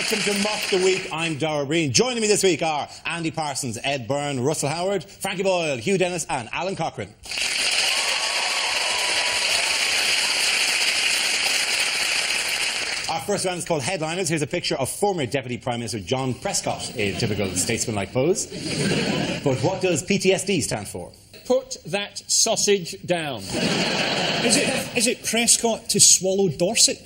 Welcome to Mock the Week. I'm Dara Breen. Joining me this week are Andy Parsons, Ed Byrne, Russell Howard, Frankie Boyle, Hugh Dennis and Alan Cochrane. Our first round is called Headliners. Here's a picture of former Deputy Prime Minister John Prescott in typical statesman-like pose. But what does PTSD stand for? Put that sausage down. Is it Prescott to swallow Dorset?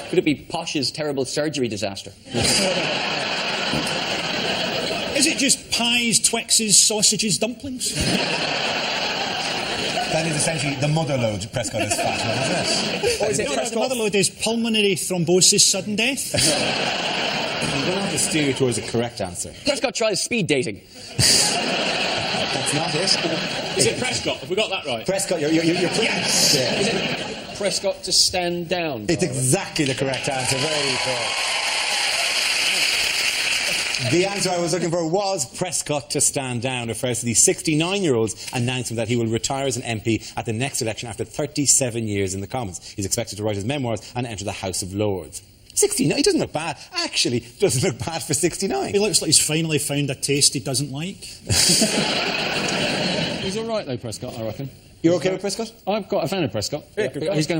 Could it be Posh's terrible surgery disaster? Is it just pies, Twixes, sausages, dumplings? That is essentially the motherlode Prescott is fat on, isn't it? Or is it the motherlode is pulmonary thrombosis, sudden death? You're going to have to steer you towards a correct answer. Prescott tries speed dating. That's not it. Is it Prescott? Have we got that right? Prescott, you're yes. Yeah. Is it Prescott to stand down? It's exactly the correct answer. Very cool. The answer I was looking for was Prescott to stand down. Refers to the 69-year-old's announcement that he will retire as an MP at the next election after 37 years in the Commons. He's expected to write his memoirs and enter the House of Lords. 69? He doesn't look bad. Actually, doesn't look bad for 69. He looks like he's finally found a taste he doesn't like. He's all right, though, Prescott, I reckon. You're OK with Prescott? I've got a fan of Prescott. Yeah,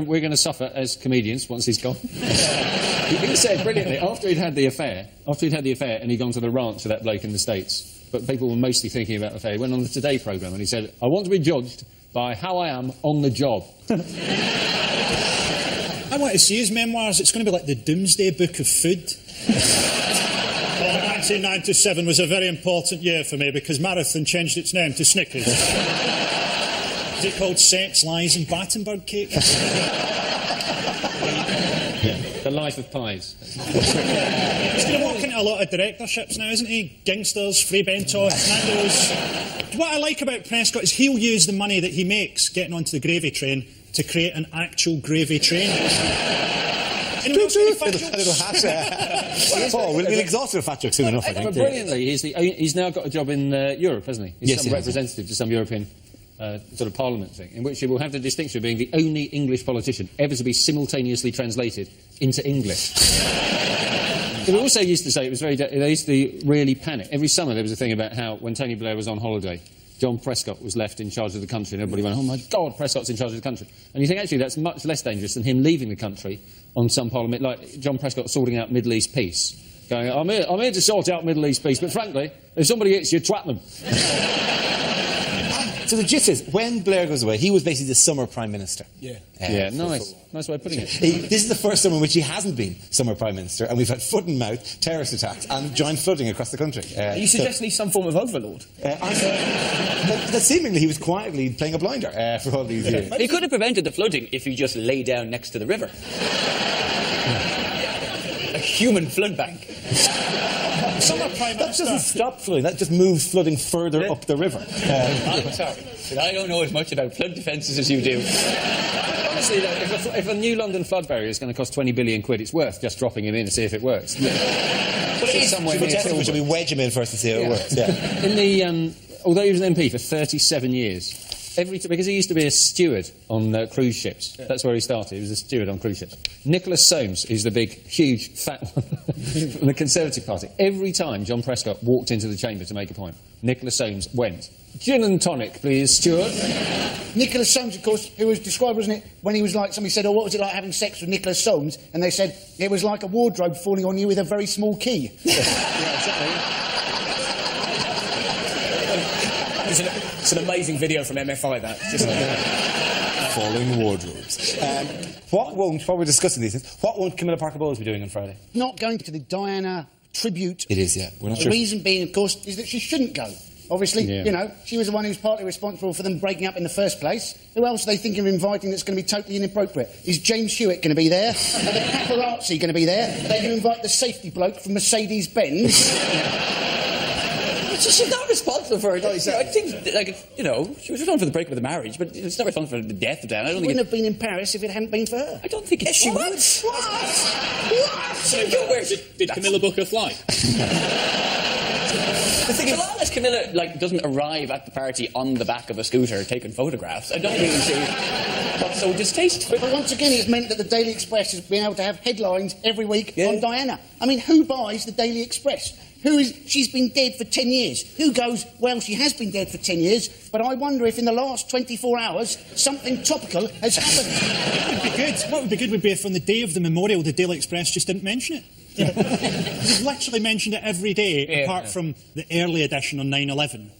we're going to suffer as comedians once he's gone. he said brilliantly, after he'd had the affair, and he'd gone to the ranch of that bloke in the States, but people were mostly thinking about the affair, he went on the Today programme and he said, I want to be judged by how I am on the job. I want to see his memoirs. It's going to be like the Doomsday Book of Food. 1997 was a very important year for me because Marathon changed its name to Snickers. Is it called Sex, Lies and Battenberg Cake? The life of pies. He's going to walk into a lot of directorships now, isn't he? Gangsters, Free Bentos, Nando's. What I like about Prescott is he'll use the money that he makes getting onto the gravy train to create an actual gravy train. Anyone else got any fat jokes? We'll be exhausted of fat jokes soon enough, I think. But brilliantly, he's now got a job in Europe, hasn't he? He's some representative to some European sort of parliament thing, in which he will have the distinction of being the only English politician ever to be simultaneously translated into English. But we also used to say, they used to really panic. Every summer there was a thing about how, when Tony Blair was on holiday, John Prescott was left in charge of the country, and everybody went, oh my God, Prescott's in charge of the country. And you think, actually, that's much less dangerous than him leaving the country on some parliament, like John Prescott sorting out Middle East peace. Going, I'm here to sort out Middle East peace, but frankly, if somebody hits you, trap them. So the gist is, when Blair goes away, he was basically the summer Prime Minister. Yeah. Nice way of putting it. This is the first summer in which he hasn't been summer Prime Minister, and we've had foot-and-mouth terrorist attacks and giant flooding across the country. Are you suggesting he's some form of overlord? That seemingly he was quietly playing a blinder for all these years. He could have prevented the flooding if you just lay down next to the river. A human flood bank. Summer Prime Minister. That doesn't stop flooding, that just moves flooding further up the river. I'm sorry, but I don't know as much about flood defences as you do. Honestly, though, if a new London flood barrier is going to cost 20 billion quid, it's worth just dropping him in to see if it works. Should we wedge him in first to see how it works? Yeah. Although he was an MP for 37 years, because he used to be a steward on cruise ships. That's where he started. He was a steward on cruise ships. Nicholas Soames is the big, huge, fat one from the Conservative Party. Every time John Prescott walked into the chamber to make a point, Nicholas Soames went, gin and tonic, please, Stuart. Nicholas Soames, of course, who was described, wasn't it, when he was like, somebody said, oh, what was it like having sex with Nicholas Soames? And they said, it was like a wardrobe falling on you with a very small key. Yeah, exactly. It's an amazing video from MFI, that. Just falling wardrobes. What we're discussing these things, what won't Camilla Parker Bowles be doing on Friday? Not going to the Diana tribute. It is, yeah. We're not sure. The reason being, of course, is that she shouldn't go. obviously. Yeah. You know, she was the one who's partly responsible for them breaking up in the first place. Who else are they thinking of inviting that's going to be totally inappropriate? Is James Hewitt going to be there? Are the paparazzi going to be there? Are they going to invite the safety bloke from Mercedes-Benz? She's not responsible for it. I think, like, you know, she was responsible for the breakup of the marriage, but it's not responsible for the death of Diana. She wouldn't have been in Paris if it hadn't been for her. I don't think she would. What? Did Camilla book a flight? The thing is, so long as Camilla doesn't arrive at the party on the back of a scooter taking photographs, I don't really see what's so distasteful. But once again, it's meant that the Daily Express has been able to have headlines every week on Diana. I mean, who buys the Daily Express? She's been dead for 10 years. Who goes, well, she has been dead for 10 years, but I wonder if in the last 24 hours something topical has happened. What would be good would be if on the day of the memorial the Daily Express just didn't mention it. You've literally mentioned it every day, apart from the early edition on 9/11.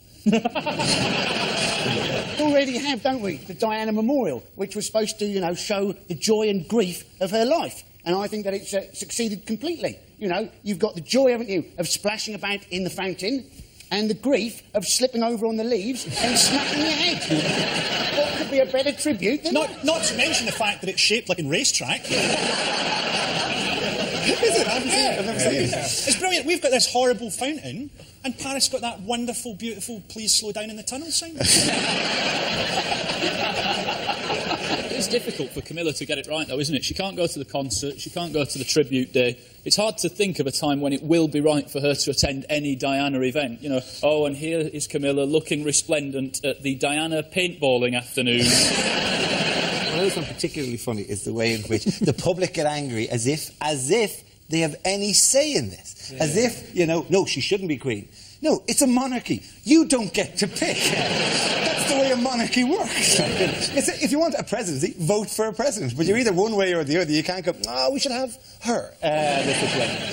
We already have, don't we, the Diana Memorial, which was supposed to, you know, show the joy and grief of her life. And I think that it's succeeded completely. You know, you've got the joy, haven't you, of splashing about in the fountain, and the grief of slipping over on the leaves and smacking your head. What could be a better tribute than that? Not to mention the fact that it's shaped like a racetrack. Is it? I've never seen it. It's brilliant. We've got this horrible fountain, and Paris got that wonderful, beautiful, please slow down in the tunnel sign. It's difficult for Camilla to get it right, though, isn't it? She can't go to the concert, she can't go to the tribute day. It's hard to think of a time when it will be right for her to attend any Diana event. You know, oh, and here is Camilla looking resplendent at the Diana paintballing afternoon. What I find particularly funny is the way in which the public get angry as if they have any say in this. Yeah. As if, you know, no, she shouldn't be queen. No, it's a monarchy. You don't get to pick. That's the way a monarchy works. If you want a presidency, vote for a president. But you're either one way or the other. You can't go, we should have her.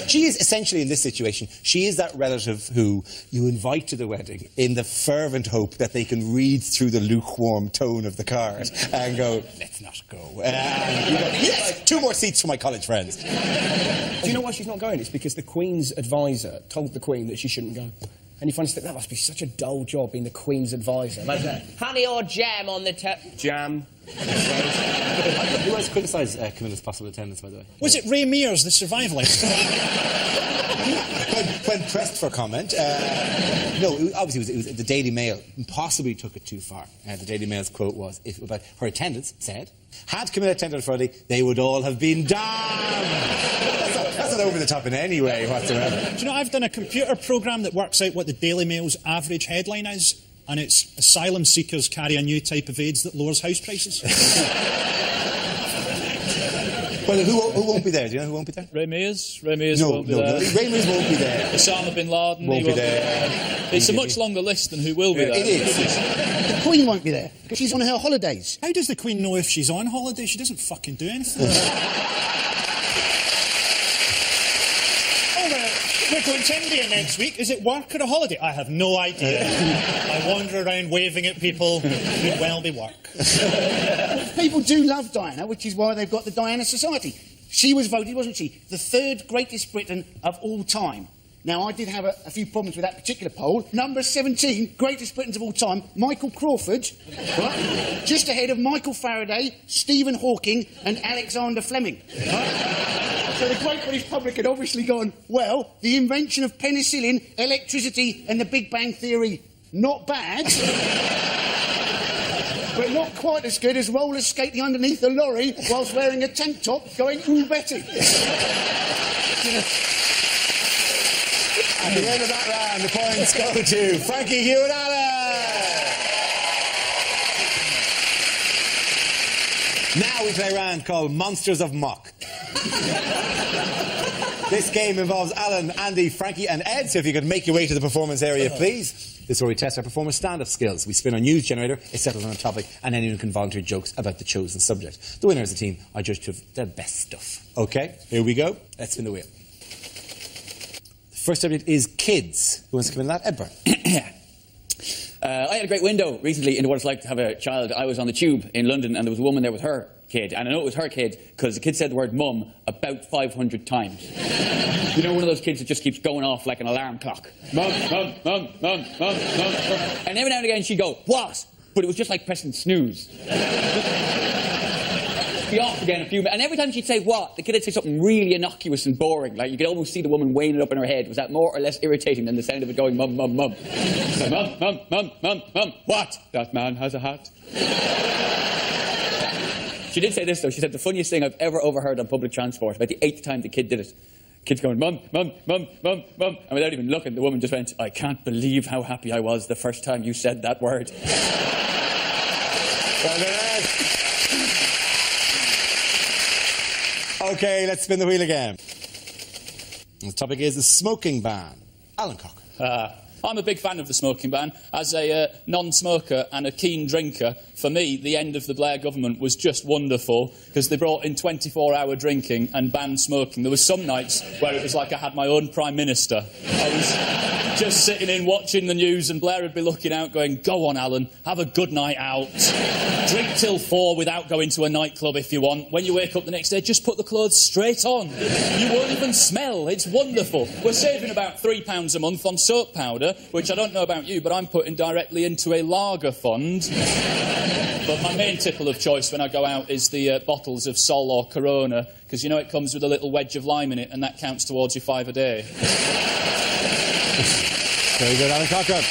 She is essentially, in this situation, she is that relative who you invite to the wedding in the fervent hope that they can read through the lukewarm tone of the card and go, let's not go. You go, yes, 2 more seats for my college friends. Do you know why she's not going? It's because the Queen's advisor told the Queen that she shouldn't go. And you find that must be such a dull job being the Queen's advisor. Like that. Honey or jam on the jam. Who has criticised Camilla's possible attendance, by the way? Was it Ray Mears, the survivalist? when pressed for comment, no, obviously it was the Daily Mail possibly took it too far. The Daily Mail's quote was, about her attendance, said, had Camilla attended on Friday, they would all have been damned. That's not over the top in any way whatsoever. Do you know, I've done a computer programme that works out what the Daily Mail's average headline is, and it's asylum seekers carry a new type of AIDS that lowers house prices. Well, who won't be there? Do you know who won't be there? Ray Mears won't be there. Ray Mears won't be there. Osama bin Laden won't be there. It's a much longer list than who will be there. It is. The Queen won't be there, because she's on her holidays. How does the Queen know if she's on holiday? She doesn't fucking do anything. We're going to India next week. Is it work or a holiday? I have no idea. I wander around waving at people. It could well be work. People do love Diana, which is why they've got the Diana Society. She was voted, wasn't she, the 3rd greatest Briton of all time. Now, I did have a few problems with that particular poll. Number 17, greatest Britons of all time, Michael Crawford, right? Just ahead of Michael Faraday, Stephen Hawking and Alexander Fleming. Right? So the Great British public had obviously gone, well, the invention of penicillin, electricity and the Big Bang Theory, not bad. But not quite as good as roller skating underneath the lorry whilst wearing a tank top going, ooh, Betty. At the end of that round, the points go to Frankie Hewitt-Allen. Now we play a round called Monsters of Mock. This game involves Alan, Andy, Frankie and Ed, so if you could make your way to the performance area, please. This is where we test our performers' stand-up skills. We spin our news generator, it settles on a topic, and anyone can volunteer jokes about the chosen subject. The winner is the team I judge to have the best stuff. OK, here we go. Let's spin the wheel. The first subject is kids. Who wants to come in that? Ed Byrne. I had a great window recently into what it's like to have a child. I was on the tube in London and there was a woman there with her kid, and I know it was her kid because the kid said the word mum about 500 times. You know, one of those kids that just keeps going off like an alarm clock. Mum, mum, mum, mum, mum, mum, mum. And every now and again she'd go, what? But it was just like pressing snooze. Be off again a few minutes. And every time she'd say what, the kid would say something really innocuous and boring. Like, you could almost see the woman weighing it up in her head. Was that more or less irritating than the sound of it going mum, mum, mum? So, mum, mum, mum, mum, mum. What? That man has a hat. She did say this, though. She said the funniest thing I've ever overheard on public transport, about the 8th time the kid did it. Kid's going, mum, mum, mum, mum, mum. And without even looking, the woman just went, I can't believe how happy I was the first time you said that word. OK, let's spin the wheel again. The topic is the smoking ban. Alan Cock. I'm a big fan of the smoking ban. As a non-smoker and a keen drinker, for me, the end of the Blair government was just wonderful because they brought in 24-hour drinking and banned smoking. There were some nights where it was like I had my own Prime Minister. I was just sitting in watching the news and Blair would be looking out going, go on, Alan, have a good night out. Drink till 4 without going to a nightclub if you want. When you wake up the next day, just put the clothes straight on. You won't even smell. It's wonderful. We're saving about £3 a month on soap powder, which I don't know about you, but I'm putting directly into a lager fund. But my main tipple of choice when I go out is the bottles of Sol or Corona, because, you know, it comes with a little wedge of lime in it, and that counts towards your 5 a day. Very good, Alan Cocker.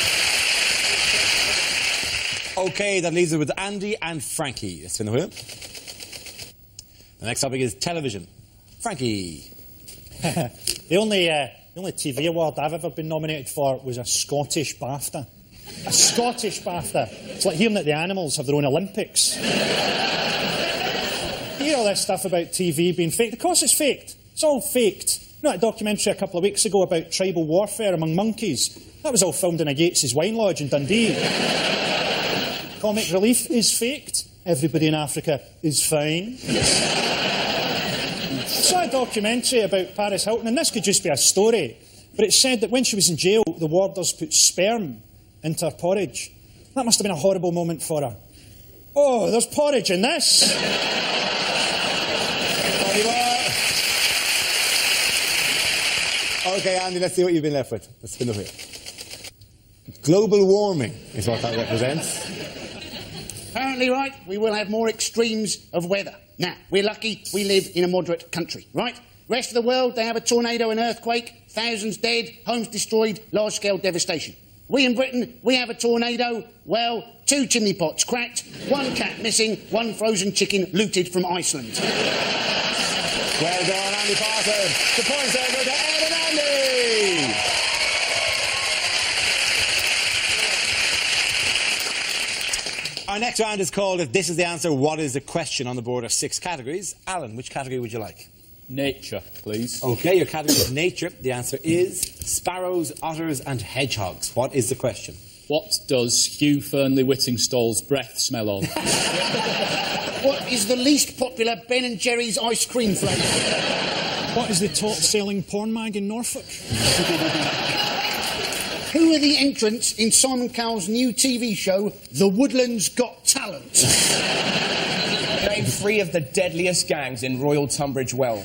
OK, that leaves it with Andy and Frankie. Let's spin the wheel. The next topic is television. Frankie. The only TV award I've ever been nominated for was a Scottish BAFTA. A Scottish BAFTA. It's like hearing that the animals have their own Olympics. You hear all this stuff about TV being faked. Of course it's faked. It's all faked. You know that documentary a couple of weeks ago about tribal warfare among monkeys? That was all filmed in a Gates's wine lodge in Dundee. Comic relief is faked. Everybody in Africa is fine. I saw a documentary about Paris Hilton, and this could just be a story, but it said that when she was in jail, the warders put sperm into her porridge. That must have been a horrible moment for her. Oh, there's porridge in this! OK, Andy, let's see what you've been left with. Let's spin the wheel. Global warming is what that represents. Apparently, right, we will have more extremes of weather. Now, we're lucky we live in a moderate country, right? Rest of the world, they have a tornado, an earthquake, thousands dead, homes destroyed, large-scale devastation. We in Britain, we have a tornado, well, 2 chimney pots cracked, 1 cat missing, 1 frozen chicken looted from Iceland. Well done, Andy Parker. The points are go to Ed and Andy. Our next round is called If This Is the Answer, What Is the Question? On the board are 6 categories. Alan, which category would you like? Nature, please. OK, your category is nature. The answer is sparrows, otters and hedgehogs. What is the question? What does Hugh Fernley Whittingstall's breath smell of? What is the least popular Ben & Jerry's ice cream flavour? What is the top-selling porn mag in Norfolk? Who are the entrants in Simon Cowell's new TV show, The Woodlands Got Talent? Name 3 of the deadliest gangs in Royal Tunbridge Wells.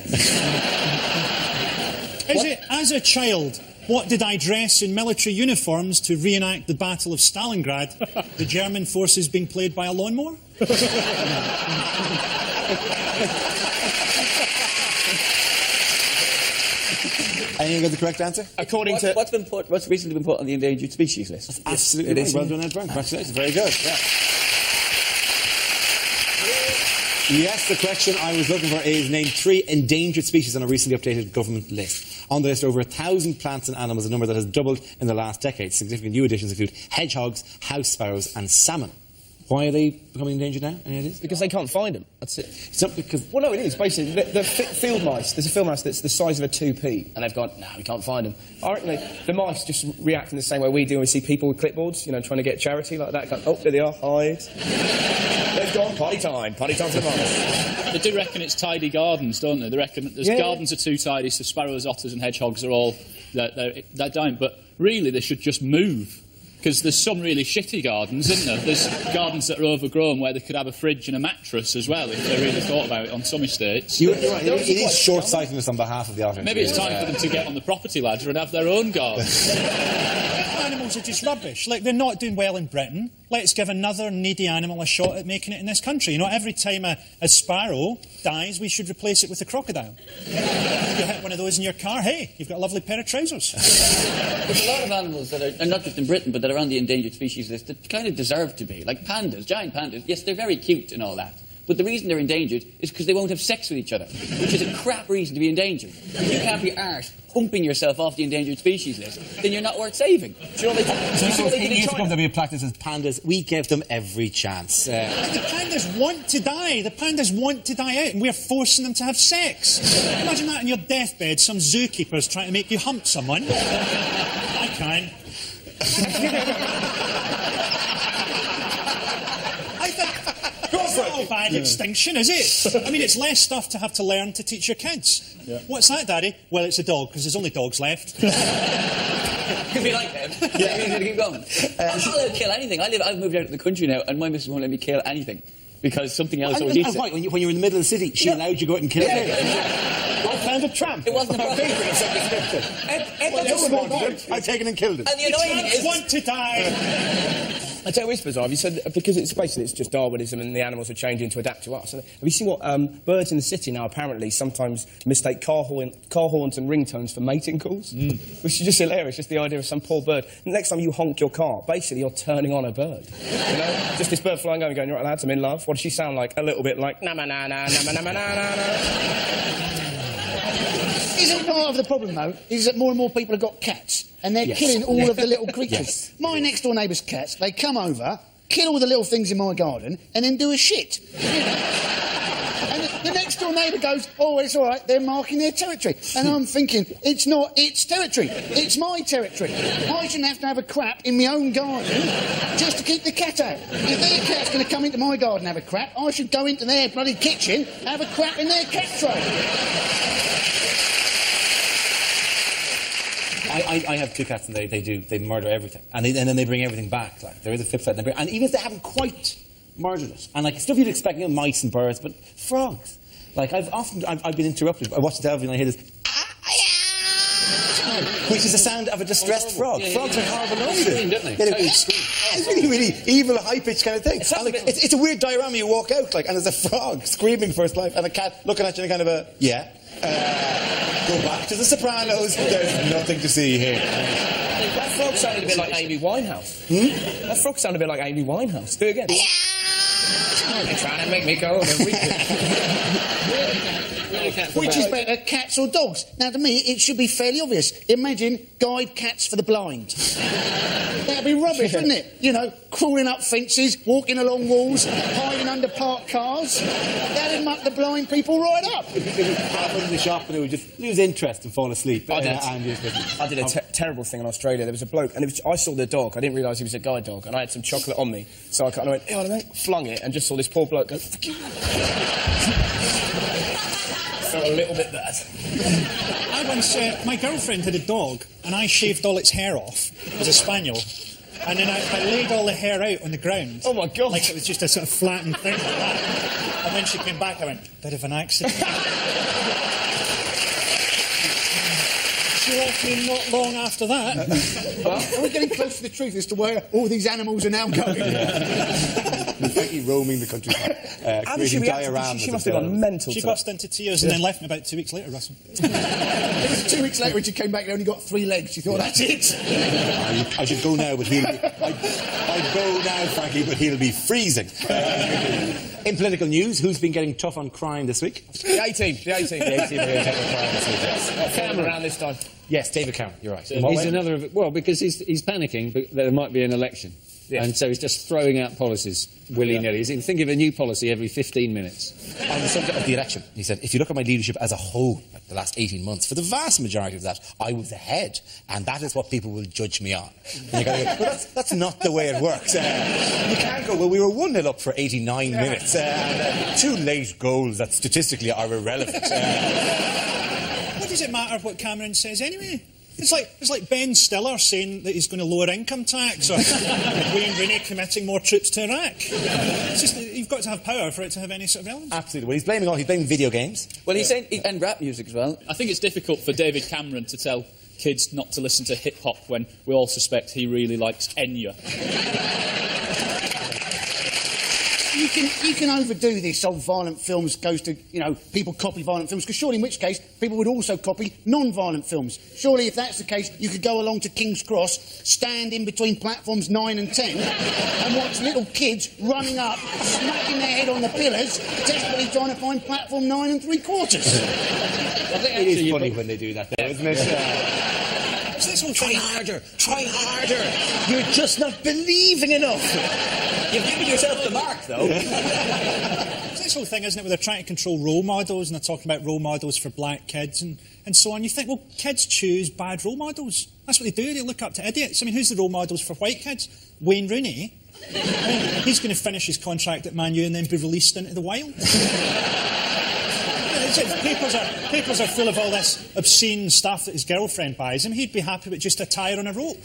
As a child, what did I dress in military uniforms to reenact the Battle of Stalingrad? The German forces being played by a lawnmower? And you got the correct answer? According to... What's recently been put on the endangered species list? That's absolutely right. Well done, Ed Brown. Congratulations. Very good. Yeah. Yes, the question I was looking for is name 3 endangered species on a recently updated government list. On the list are over 1,000 plants and animals, a number that has doubled in the last decade. Significant new additions include hedgehogs, house sparrows and salmon. Why are they becoming endangered now? Any ideas? Because they can't find them. That's it. It's not because... Well, no, it is. Basically, the field mice, there's a field mouse that's the size of a 2p, and they've gone, no, we can't find them. I reckon the mice just react in the same way we do when we see people with clipboards, you know, trying to get charity like that. Go, oh, there they are, hide. They've gone, party time for the mice. They do reckon it's tidy gardens, don't they? They reckon the gardens are too tidy, so sparrows, otters and hedgehogs are all... They're dying, but really they should just move. Because there's some really shitty gardens, isn't there? There's gardens that are overgrown where they could have a fridge and a mattress as well if they really thought about it on some estates. You're right. It is short-sightedness on behalf of the Otter. Maybe it's time for them to get on the property ladder and have their own garden. Animals are just rubbish. Like, they're not doing well in Britain. Let's give another needy animal a shot at making it in this country. You know, every time a sparrow dies, we should replace it with a crocodile. You hit one of those in your car, hey, you've got a lovely pair of trousers. There's a lot of animals that are, and not just in Britain, but that are on the endangered species list that kind of deserve to be. Like pandas, giant pandas. Yes, they're very cute and all that. But the reason they're endangered is because they won't have sex with each other, which is a crap reason to be endangered. If you can't be arsed humping yourself off the endangered species list, then you're not worth saving. Do you know what they did in China? There'll be a practice as pandas. We give them every chance. The pandas want to die. The pandas want to die out, and we're forcing them to have sex. Imagine that on your deathbed, some zookeeper's trying to make you hump someone. I can. It's not all bad extinction, is it? I mean, it's less stuff to have to learn to teach your kids. Yeah. What's that, Daddy? Well, it's a dog, because there's only dogs left. Could be like them. Yeah, you need to keep going. I'm not allowed to kill anything. I've moved out of the country now, and my missus won't let me kill anything. Because something else always eats it. Right, when you were in the middle of the city, she allowed you to go out and kill it? I found a tramp. It wasn't a problem. I've taken and killed it. And the annoying thing is... want to die. I tell you what's bizarre. Have you said, because it's basically it's just Darwinism and the animals are changing to adapt to us. Have you seen what birds in the city now apparently sometimes mistake car horns and ringtones for mating calls? Which is just hilarious, just the idea of some poor bird. The next time you honk your car, basically you're turning on a bird. You know? Just this bird flying over going, "You're right, lads, I'm in love." What does she sound like? A little bit like na-ma-na-na, na-ma-na-ma-na-na-na. Isn't part of the problem, though, is that more and more people have got cats, and they're killing all of the little creatures. My next-door neighbour's cats, they come over, kill all the little things in my garden, and then do a shit. And the next-door neighbour goes, "Oh, it's all right, they're marking their territory." And I'm thinking, it's not its territory, it's my territory. I shouldn't have to have a crap in my own garden just to keep the cat out. If their cat's going to come into my garden and have a crap, I should go into their bloody kitchen and have a crap in their cat tray. I have two cats and they murder everything. And then they bring everything back. Like, there is a flip side. And even if they haven't quite murdered it, and like stuff you'd expect, you know, mice and birds, but frogs. Like I've been interrupted. I watch the television and I hear this, which is the sound of a distressed frog. Frogs are horrible noises. Don't they? It's really, really evil, high-pitched kind of thing. It's a weird diorama. You walk out, like, and there's a frog screaming for its life, and a cat looking at you in a kind of a, go back to The Sopranos. There's nothing to see here. That frog sounded a bit like Amy Winehouse. That frog sounded a bit like Amy Winehouse. Do it again. They're trying to make me go on a weekend. Which is better, cats or dogs? Now, to me, it should be fairly obvious. Imagine guide cats for the blind. That'd be rubbish, wouldn't it? You know, crawling up fences, walking along walls, hiding under parked cars. That'd muck the blind people right up. Half in the shop and it would just lose interest and fall asleep. I did a terrible thing in Australia. There was a bloke, and I saw the dog. I didn't realise he was a guide dog, and I had some chocolate on me. So I kind of went, "Oh, mate," flung it, and just saw this poor bloke go, "Fuck you." Felt a little bit bad. I once, my girlfriend had a dog, and I shaved all its hair off. It was a spaniel. And then I laid all the hair out on the ground. Oh, my God. Like it was just a sort of flattened thing like that. And when she came back, I went, "Bit of an accident." She left me not long after that. Are we getting close to the truth as to where all these animals are now going? Frankly, roaming the countryside, creating dioramas. She must have gone mental. She burst into tears and then left me about 2 weeks later, Russell. It was 2 weeks later when she came back and only got 3 legs. She thought, "That's it." I should go now, but I'd go now, Frankie, but he'll be freezing. In political news, who's been getting tough on crime this week? The 18. The 18 are getting tough on crime this week, yes. Cameron around this time. Yes, David Cameron, you're right. He's another of it. Well, because he's panicking that there might be an election. Yeah. And so he's just throwing out policies willy-nilly. He's thinking of a new policy every 15 minutes. On the subject of the election, he said, if you look at my leadership as a whole, like the last 18 months, for the vast majority of that, I was ahead, and that is what people will judge me on. And you go, well, that's not the way it works. You can't go, well, we were 1-0 up for 89 minutes, and 2 late goals that statistically are irrelevant. What does it matter what Cameron says anyway? It's like Ben Stiller saying that he's going to lower income tax, or Wayne Rooney committing more troops to Iraq. It's just you've got to have power for it to have any sort of relevance. Absolutely. Well, he's blaming video games. Well, he's saying, and rap music as well. I think it's difficult for David Cameron to tell kids not to listen to hip-hop when we all suspect he really likes Enya. You can overdo this. Violent films goes to, people copy violent films, because surely in which case people would also copy non-violent films. Surely if that's the case, you could go along to King's Cross, stand in between platforms 9 and 10 and watch little kids running up, smacking their head on the pillars, desperately trying to find platform 9 and 3/4. It is funny when they do that, though, isn't it? Try harder! Try harder! You're just not believing enough! You've given yourself the mark, though. It's this whole thing, isn't it, where they're trying to control role models, and they're talking about role models for black kids and so on. You think, well, kids choose bad role models. That's what they do. They look up to idiots. I mean, who's the role models for white kids? Wayne Rooney. He's going to finish his contract at Man U and then be released into the wild. Papers are full of all this obscene stuff that his girlfriend buys him. He'd be happy with just a tyre on a rope.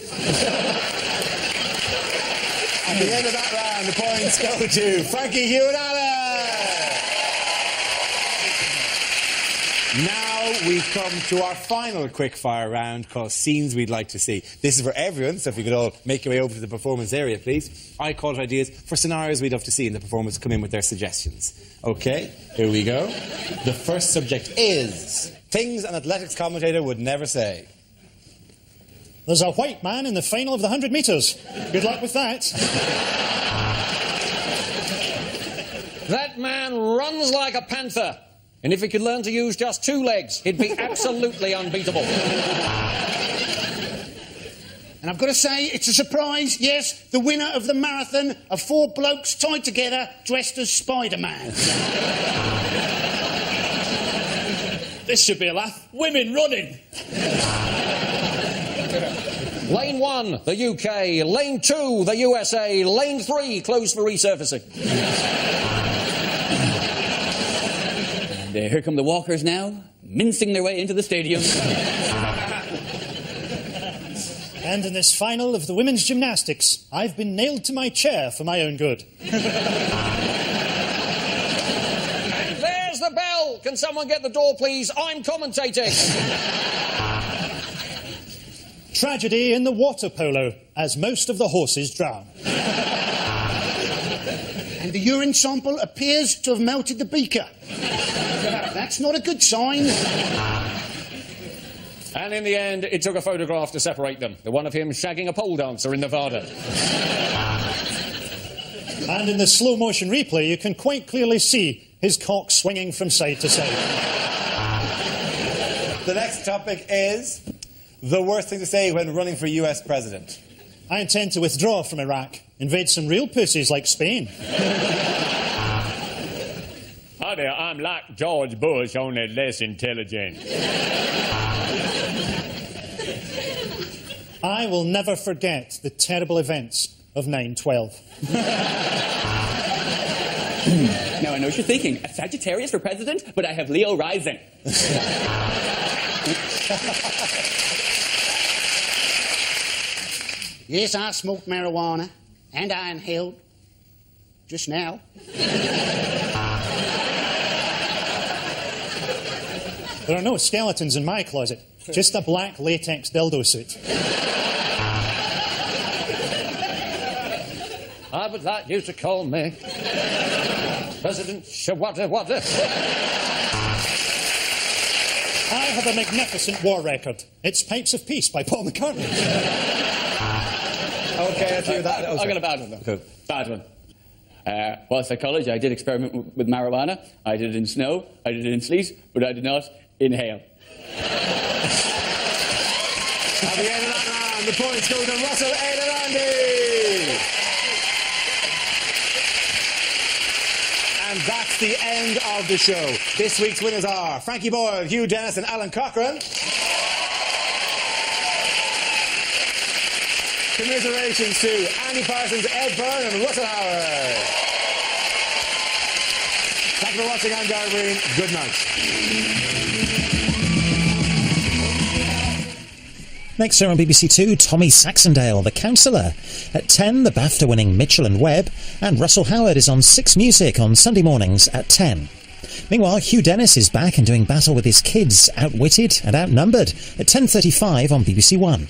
At the end of that round, the points go to Frankie Hewitt Allen. Now we come to our final quickfire round called Scenes We'd Like to See. This is for everyone, so if you could all make your way over to the performance area, please. I call it ideas for scenarios we'd love to see, and the performers come in with their suggestions. OK, here we go. The first subject is things an athletics commentator would never say. There's a white man in the final of the 100 metres. Good luck with that. That man runs like a panther. And if he could learn to use just 2 legs, he'd be absolutely unbeatable. And I've got to say, it's a surprise, yes, the winner of the marathon of 4 blokes tied together dressed as Spider-Man. This should be a laugh. Women running. Lane 1, the UK. Lane 2, the USA. Lane 3, closed for resurfacing. And here come the walkers now, mincing their way into the stadium. And in this final of the women's gymnastics, I've been nailed to my chair for my own good. There's the bell! Can someone get the door, please? I'm commentating. Tragedy in the water polo, as most of the horses drown. And the urine sample appears to have melted the beaker. That's not a good sign. And in the end, it took a photograph to separate them. The one of him shagging a pole dancer in Nevada. And in the slow-motion replay, you can quite clearly see his cock swinging from side to side. The next topic is the worst thing to say when running for US president. I intend to withdraw from Iraq, invade some real pussies like Spain. Hi there, I'm like George Bush, only less intelligent. I will never forget the terrible events of 9/12. Now I know what you're thinking. A Sagittarius for president, but I have Leo rising. Yes, I smoked marijuana, and I inhaled just now. There are no skeletons in my closet, just a black latex dildo suit. Ah, but that used to call me President Shawada. I have a magnificent war record. It's Pipes of Peace by Paul McCartney. OK, I'll do that. I got a bad one, though. Cool. Bad one. Whilst at college, I did experiment with marijuana. I did it in snow, I did it in sleet, but I did not inhale. At the end of that round, the points go to Russell, Ed and Andy. And that's the end of the show. This week's winners are Frankie Boyle, Hugh Dennis and Alan Cochrane. Commiserations to Andy Parsons, Ed Byrne and Russell Howard. Thank you for watching. I'm Gary Breen. Good night. Next here on BBC Two, Tommy Saxondale, The Counsellor. At 10, the BAFTA-winning Mitchell and Webb, and Russell Howard is on 6 Music on Sunday mornings at 10. Meanwhile, Hugh Dennis is back and doing battle with his kids, Outwitted and Outnumbered, at 10:35 on BBC One.